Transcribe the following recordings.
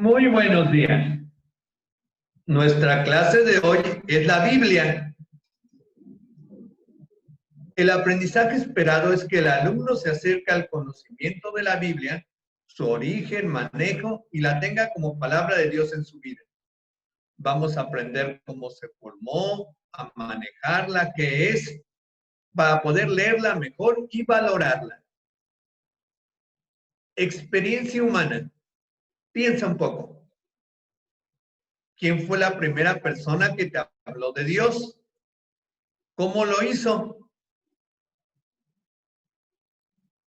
Muy buenos días. Nuestra clase de hoy es la Biblia. El aprendizaje esperado es que el alumno se acerque al conocimiento de la Biblia, su origen, manejo y la tenga como palabra de Dios en su vida. Vamos a aprender cómo se formó, a manejarla, qué es, para poder leerla mejor y valorarla. Experiencia humana. Piensa un poco. ¿Quién fue la primera persona que te habló de Dios? ¿Cómo lo hizo?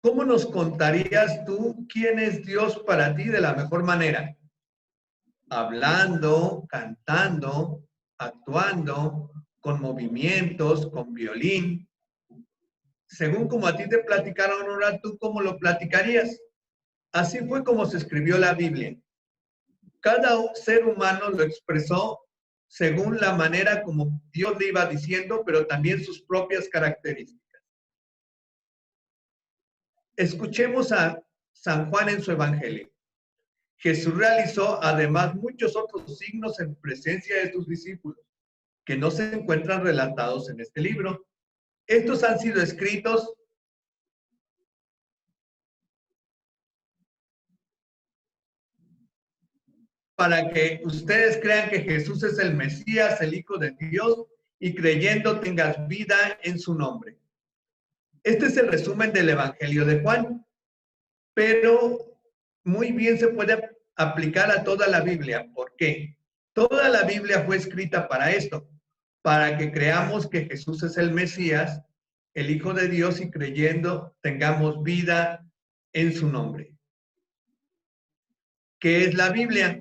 ¿Cómo nos contarías tú quién es Dios para ti de la mejor manera? Hablando, cantando, actuando, con movimientos, con violín. Según como a ti te platicaron ahora, ¿tú cómo lo platicarías? Así fue como se escribió la Biblia. Cada ser humano lo expresó según la manera como Dios le iba diciendo, pero también sus propias características. Escuchemos a San Juan en su Evangelio. Jesús realizó además muchos otros signos en presencia de sus discípulos, que no se encuentran relatados en este libro. Estos han sido escritos para que ustedes crean que Jesús es el Mesías, el Hijo de Dios, y creyendo tengas vida en su nombre. Este es el resumen del Evangelio de Juan, pero muy bien se puede aplicar a toda la Biblia. ¿Por qué? Toda la Biblia fue escrita para esto, para que creamos que Jesús es el Mesías, el Hijo de Dios, y creyendo tengamos vida en su nombre. ¿Qué es la Biblia?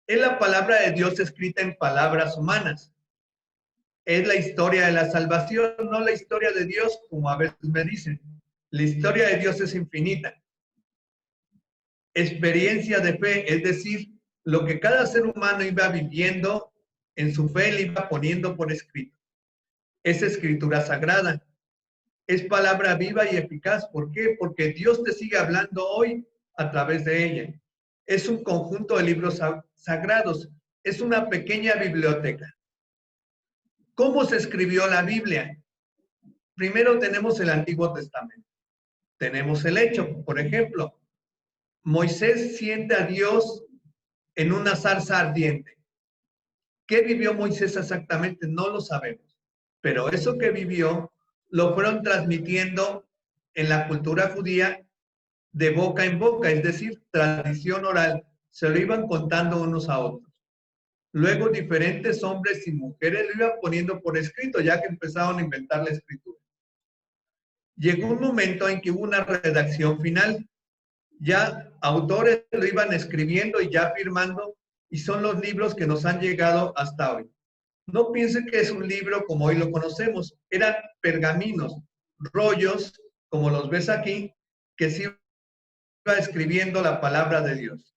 Es la palabra de Dios escrita en palabras humanas. Es la historia de la salvación, no la historia de Dios, como a veces me dicen. La historia de Dios es infinita. Experiencia de fe, es decir, lo que cada ser humano iba viviendo en su fe, le iba poniendo por escrito. Es escritura sagrada. Es palabra viva y eficaz. ¿Por qué? Porque Dios te sigue hablando hoy a través de ella. Es un conjunto de libros sagrados. Es una pequeña biblioteca. ¿Cómo se escribió la Biblia? Primero tenemos el Antiguo Testamento. Tenemos el hecho. Por ejemplo, Moisés siente a Dios en una zarza ardiente. ¿Qué vivió Moisés exactamente? No lo sabemos. Pero eso que vivió lo fueron transmitiendo en la cultura judía de boca en boca, es decir, tradición oral. Se lo iban contando unos a otros. Luego diferentes hombres y mujeres lo iban poniendo por escrito, ya que empezaron a inventar la escritura. Llegó un momento en que hubo una redacción final. Ya autores lo iban escribiendo y ya firmando, y son los libros que nos han llegado hasta hoy. No piensen que es un libro como hoy lo conocemos. Eran pergaminos, rollos, como los ves aquí, que se iba escribiendo la palabra de Dios.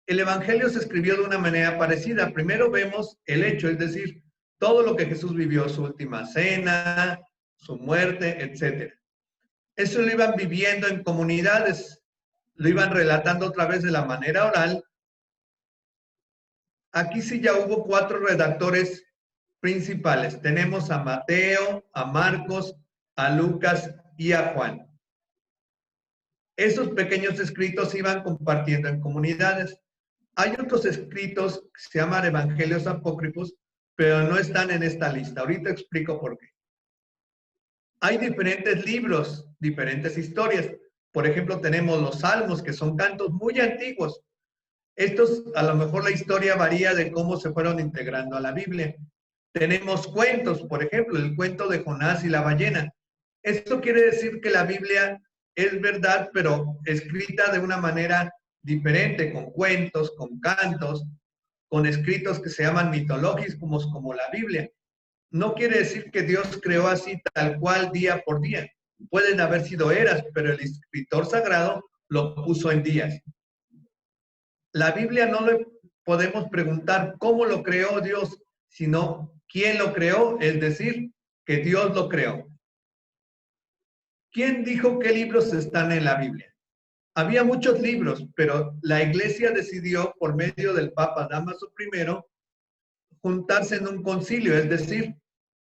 El Evangelio se escribió de una manera parecida. Primero vemos el hecho, es decir, todo lo que Jesús vivió, su última cena, su muerte, etc. Eso lo iban viviendo en comunidades, lo iban relatando otra vez de la manera oral. Aquí sí ya hubo 4 redactores principales. Tenemos a Mateo, a Marcos, a Lucas y a Juan. Esos pequeños escritos se iban compartiendo en comunidades. Hay otros escritos que se llaman evangelios apócrifos, pero no están en esta lista. Ahorita explico por qué. Hay diferentes libros, diferentes historias. Por ejemplo, tenemos los salmos, que son cantos muy antiguos. Estos, a lo mejor la historia varía de cómo se fueron integrando a la Biblia. Tenemos cuentos, por ejemplo, el cuento de Jonás y la ballena. Esto quiere decir que la Biblia es verdad, pero escrita de una manera diferente, con cuentos, con cantos, con escritos que se llaman mitológicos, como la Biblia. No quiere decir que Dios creó así tal cual día por día. Pueden haber sido eras, pero el escritor sagrado lo puso en días. La Biblia no le podemos preguntar cómo lo creó Dios, sino quién lo creó, es decir, que Dios lo creó. ¿Quién dijo qué libros están en la Biblia? Había muchos libros, pero la iglesia decidió, por medio del Papa Dámaso I, juntarse en un concilio, es decir,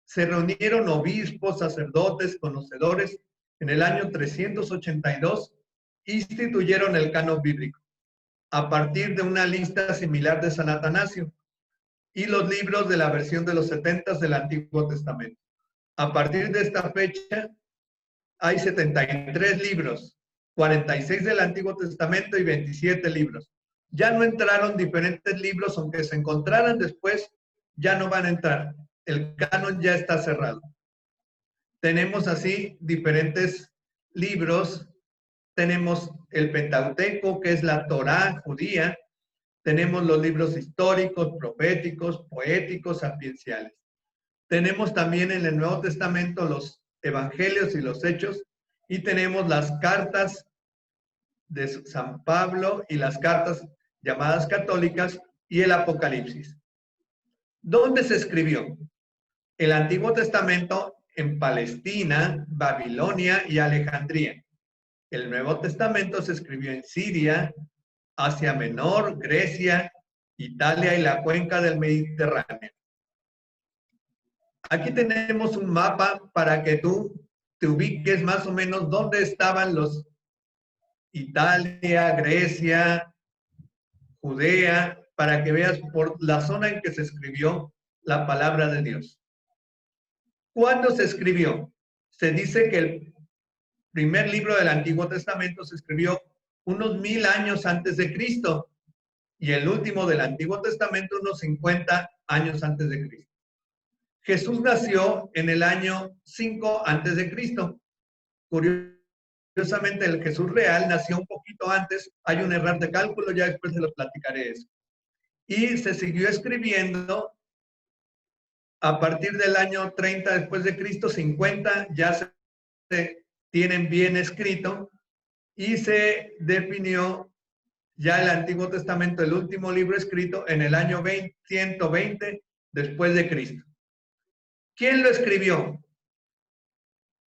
se reunieron obispos, sacerdotes, conocedores en el año 382, instituyeron el canon bíblico a partir de una lista similar de San Atanasio y los libros de la versión de los 70 del Antiguo Testamento. A partir de esta fecha hay 73 libros, 46 del Antiguo Testamento y 27 libros. Ya no entraron diferentes libros, aunque se encontraran después, ya no van a entrar. El canon ya está cerrado. Tenemos así diferentes libros. Tenemos el Pentateuco, que es la Torá judía. Tenemos los libros históricos, proféticos, poéticos, sapienciales. Tenemos también en el Nuevo Testamento los Evangelios y los Hechos, y tenemos las cartas de San Pablo y las cartas llamadas católicas y el Apocalipsis. ¿Dónde se escribió? El Antiguo Testamento en Palestina, Babilonia y Alejandría. El Nuevo Testamento se escribió en Siria, Asia Menor, Grecia, Italia y la cuenca del Mediterráneo. Aquí tenemos un mapa para que tú te ubiques más o menos dónde estaban los Italia, Grecia, Judea, para que veas por la zona en que se escribió la palabra de Dios. ¿Cuándo se escribió? Se dice que el primer libro del Antiguo Testamento se escribió unos 1000 años antes de Cristo y el último del Antiguo Testamento unos 50 años antes de Cristo. Jesús nació en el año 5 antes de Cristo. Curiosamente, el Jesús real nació un poquito antes. Hay un error de cálculo, ya después se lo platicaré eso. Y se siguió escribiendo a partir del año 30 después de Cristo, 50 ya se tienen bien escrito y se definió ya el Antiguo Testamento, el último libro escrito en el año 120 después de Cristo. ¿Quién lo escribió?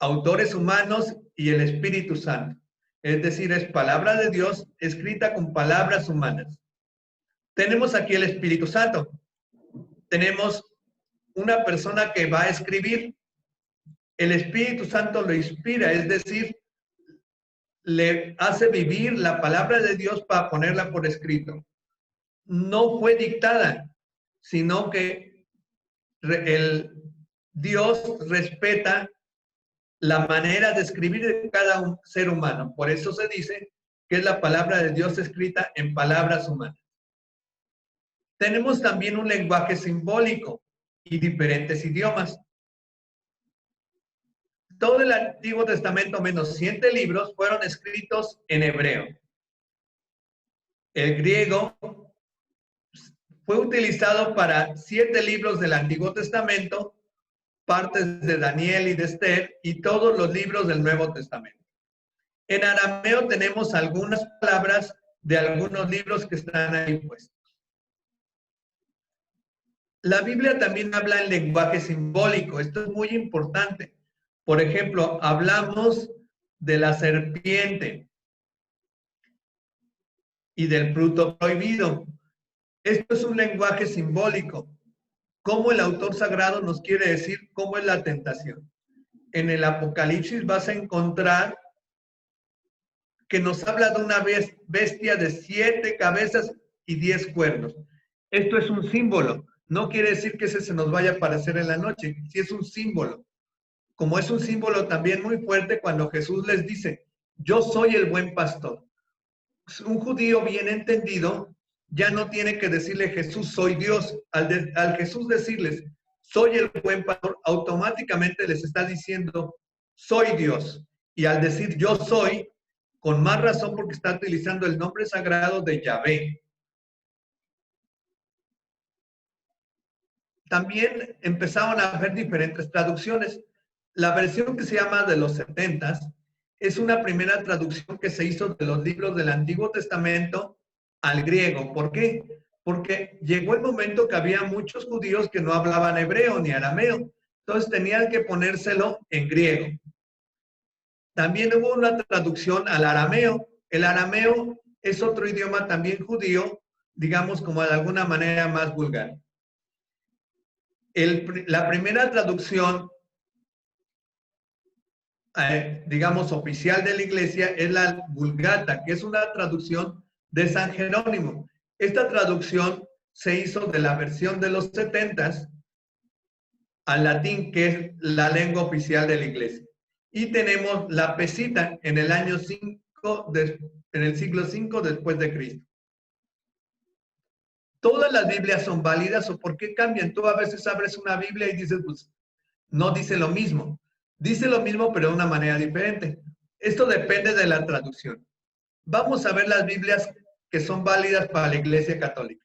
Autores humanos y el Espíritu Santo. Es decir, es palabra de Dios escrita con palabras humanas. Tenemos aquí el Espíritu Santo. Tenemos una persona que va a escribir. El Espíritu Santo lo inspira, es decir, le hace vivir la palabra de Dios para ponerla por escrito. No fue dictada, sino que el Dios respeta la manera de escribir de cada ser humano. Por eso se dice que es la palabra de Dios escrita en palabras humanas. Tenemos también un lenguaje simbólico y diferentes idiomas. Todo el Antiguo Testamento, menos 7 libros, fueron escritos en hebreo. El griego fue utilizado para 7 libros del Antiguo Testamento, partes de Daniel y de Esther, y todos los libros del Nuevo Testamento. En arameo tenemos algunas palabras de algunos libros que están ahí puestos. La Biblia también habla en lenguaje simbólico. Esto es muy importante. Por ejemplo, hablamos de la serpiente y del fruto prohibido. Esto es un lenguaje simbólico. Cómo el autor sagrado nos quiere decir cómo es la tentación. En el Apocalipsis vas a encontrar que nos habla de una bestia de 7 cabezas y 10 cuernos. Esto es un símbolo. No quiere decir que ese se nos vaya a aparecer en la noche. Sí es un símbolo. Como es un símbolo también muy fuerte cuando Jesús les dice, yo soy el buen pastor. Un judío bien entendido ya no tiene que decirle Jesús, soy Dios. Al Jesús decirles, soy el buen pastor, automáticamente les está diciendo, soy Dios. Y al decir yo soy, con más razón porque está utilizando el nombre sagrado de Yahvé. También empezaron a haber diferentes traducciones. La versión que se llama de los 70 es una primera traducción que se hizo de los libros del Antiguo Testamento al griego. ¿Por qué? Porque llegó el momento que había muchos judíos que no hablaban hebreo ni arameo. Entonces tenían que ponérselo en griego. También hubo una traducción al arameo, El arameo es otro idioma también judío, digamos como de alguna manera más vulgar. La primera traducción, digamos, oficial de la iglesia es la Vulgata, que es una traducción de San Jerónimo. Esta traducción se hizo de la versión de los 70s al latín, que es la lengua oficial de la iglesia. Y tenemos la Pesita en el año 5, en el siglo V después de Cristo. ¿Todas las Biblias son válidas o por qué cambian? Tú a veces abres una Biblia y dices, pues, no dice lo mismo. Dice lo mismo, pero de una manera diferente. Esto depende de la traducción. Vamos a ver las Biblias que son válidas para la Iglesia Católica.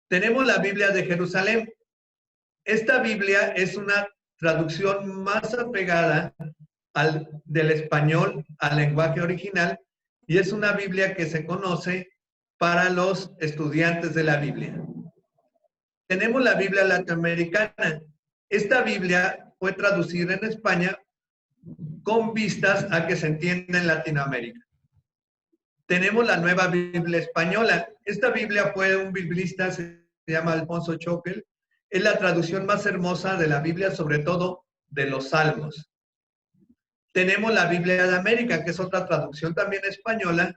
Tenemos la Biblia de Jerusalén. Esta Biblia es una traducción más apegada del español al lenguaje original y es una Biblia que se conoce para los estudiantes de la Biblia. Tenemos la Biblia latinoamericana. Esta Biblia fue traducida en España con vistas a que se entienda en Latinoamérica. Tenemos la nueva Biblia española. Esta Biblia fue un biblista, se llama Alfonso Choquel. Es la traducción más hermosa de la Biblia, sobre todo de los Salmos. Tenemos la Biblia de América, que es otra traducción también española,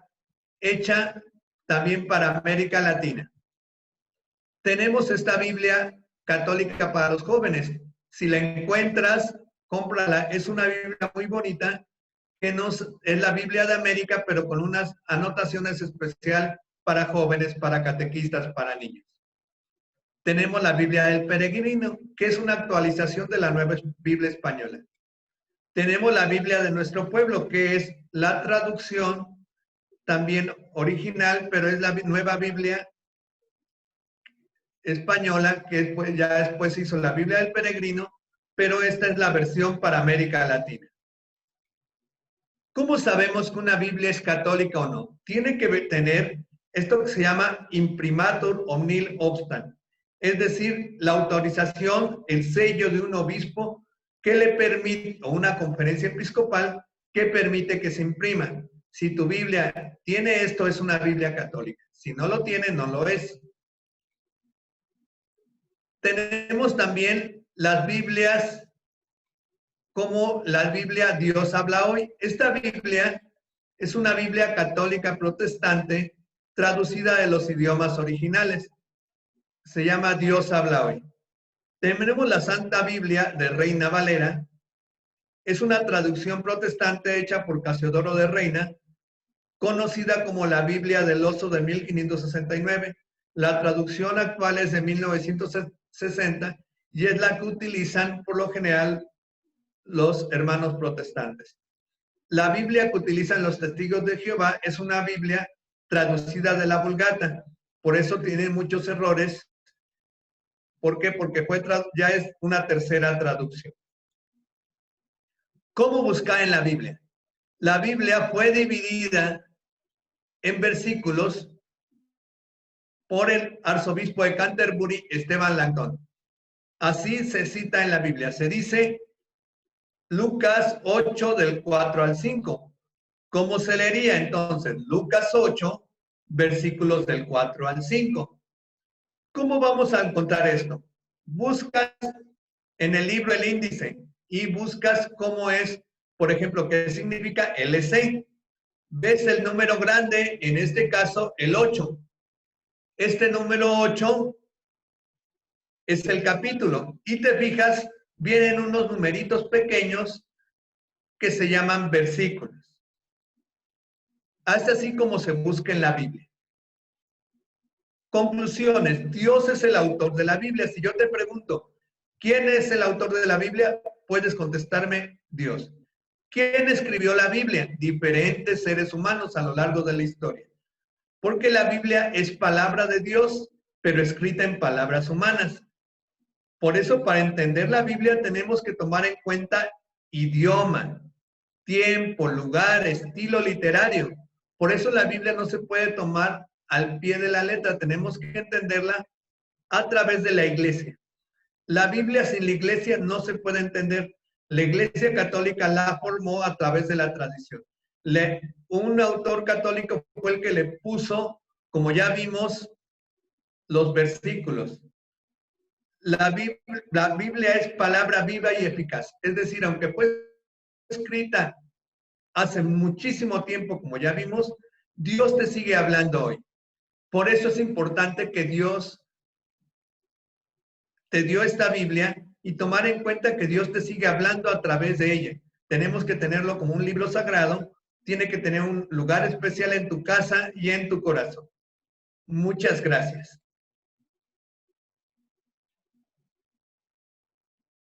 hecha también para América Latina. Tenemos esta Biblia católica para los jóvenes. Si la encuentras, cómprala. Es una Biblia muy bonita, que es la Biblia de América, pero con unas anotaciones especiales para jóvenes, para catequistas, para niños. Tenemos la Biblia del Peregrino, que es una actualización de la nueva Biblia española. Tenemos la Biblia de nuestro pueblo, que es la traducción también original, pero es la nueva Biblia española, que ya después hizo la Biblia del Peregrino, pero esta es la versión para América Latina. ¿Cómo sabemos que una Biblia es católica o no? Tiene que tener esto que se llama imprimatur omnil obstant, es decir, la autorización, el sello de un obispo que le permite, o una conferencia episcopal que permite que se imprima. Si tu Biblia tiene esto, es una Biblia católica. Si no lo tiene, no lo es. Tenemos también las Biblias como la Biblia Dios habla hoy. Esta Biblia es una Biblia católica protestante traducida de los idiomas originales. Se llama Dios habla hoy. Tenemos la Santa Biblia de Reina Valera. Es una traducción protestante hecha por Casiodoro de Reina, conocida como la Biblia del Oso de 1569. La traducción actual es de 1960 y es la que utilizan por lo general los hermanos protestantes. La Biblia que utilizan los testigos de Jehová es una Biblia traducida de la Vulgata. Por eso tiene muchos errores. ¿Por qué? Porque ya es una tercera traducción. ¿Cómo buscar en la Biblia? La Biblia fue dividida en versículos por el arzobispo de Canterbury, Esteban Langton. Así se cita en la Biblia. Se dice Lucas 8 del 4 al 5. ¿Cómo se leería entonces? Lucas 8, versículos del 4 al 5. ¿Cómo vamos a encontrar esto? Buscas en el libro el índice y buscas cómo es, por ejemplo, qué significa LC. Ves el número grande, en este caso el 8. Este número 8 es el capítulo. Y te fijas, vienen unos numeritos pequeños que se llaman versículos. Es así como se busca en la Biblia. Conclusiones. Dios es el autor de la Biblia. Si yo te pregunto, ¿quién es el autor de la Biblia? Puedes contestarme, Dios. ¿Quién escribió la Biblia? Diferentes seres humanos a lo largo de la historia. Porque la Biblia es palabra de Dios, pero escrita en palabras humanas. Por eso, para entender la Biblia, tenemos que tomar en cuenta idioma, tiempo, lugar, estilo literario. Por eso la Biblia no se puede tomar al pie de la letra. Tenemos que entenderla a través de la iglesia. La Biblia sin la iglesia no se puede entender. La Iglesia Católica la formó a través de la tradición. Un autor católico fue el que le puso, como ya vimos, los versículos. La Biblia es palabra viva y eficaz. Es decir, aunque fue escrita hace muchísimo tiempo, como ya vimos, Dios te sigue hablando hoy. Por eso es importante que Dios te dio esta Biblia y tomar en cuenta que Dios te sigue hablando a través de ella. Tenemos que tenerlo como un libro sagrado, tiene que tener un lugar especial en tu casa y en tu corazón. Muchas gracias.